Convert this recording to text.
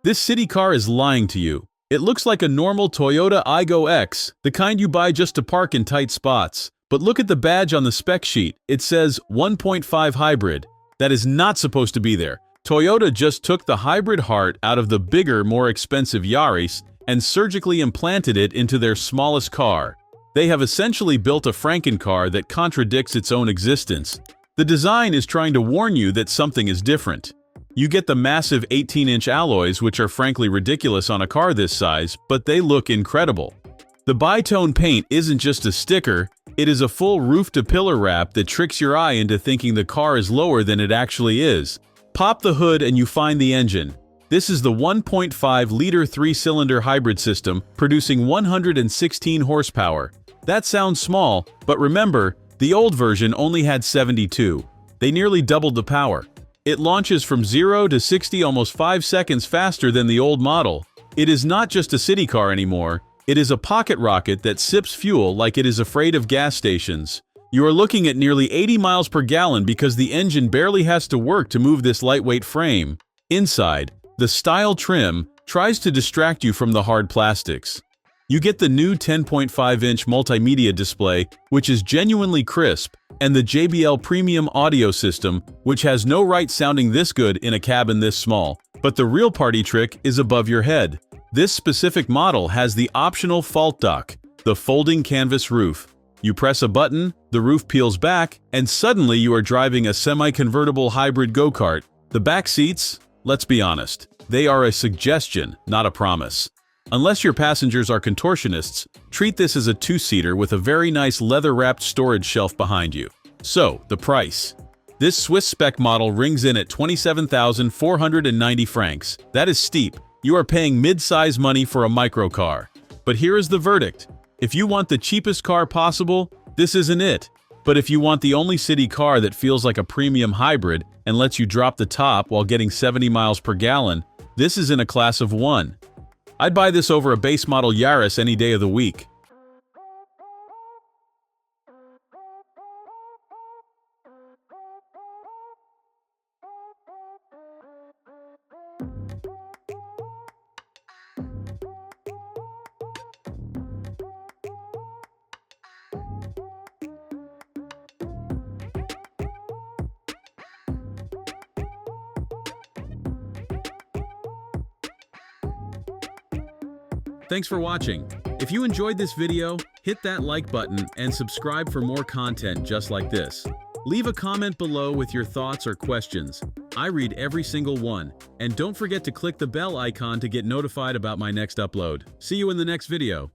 This city car is lying to you. It looks like a normal Toyota Aygo X, the kind you buy just to park in tight spots. But look at the badge on the spec sheet. It says 1.5 hybrid. That is not supposed to be there. Toyota just took the hybrid heart out of the bigger, more expensive Yaris and surgically implanted it into their smallest car. They have essentially built a Frankencar that contradicts its own existence. The design is trying to warn you that something is different. You get the massive 18-inch alloys, which are frankly ridiculous on a car this size, but they look incredible. The bitone paint isn't just a sticker, it is a full roof-to-pillar wrap that tricks your eye into thinking the car is lower than it actually is. Pop the hood and you find the engine. This is the 1.5-liter 3-cylinder hybrid system, producing 116 horsepower. That sounds small, but remember, the old version only had 72. They nearly doubled the power. It launches from 0 to 60 almost 5 seconds faster than the old model. It is not just a city car anymore, it is a pocket rocket that sips fuel like it is afraid of gas stations. You are looking at nearly 80 miles per gallon because the engine barely has to work to move this lightweight frame. Inside, the style trim tries to distract you from the hard plastics. You get the new 10.5-inch multimedia display, which is genuinely crisp, and the JBL premium audio system, which has no right sounding this good in a cabin this small. But the real party trick is above your head. This specific model has the optional Faltdach, the folding canvas roof. You press a button, the roof peels back, and suddenly you are driving a semi-convertible hybrid go-kart. The back seats, let's be honest, they are a suggestion, not a promise. Unless your passengers are contortionists, treat this as a two-seater with a very nice leather-wrapped storage shelf behind you. So, the price. This Swiss spec model rings in at 27,490 francs. That is steep. You are paying mid-size money for a microcar. But here is the verdict. If you want the cheapest car possible, this isn't it. But if you want the only city car that feels like a premium hybrid and lets you drop the top while getting 70 miles per gallon, this is in a class of one. I'd buy this over a base model Yaris any day of the week. Thanks for watching. If you enjoyed this video, hit that like button and subscribe for more content just like this. Leave a comment below with your thoughts or questions. I read every single one. And don't forget to click the bell icon to get notified about my next upload. See you in the next video.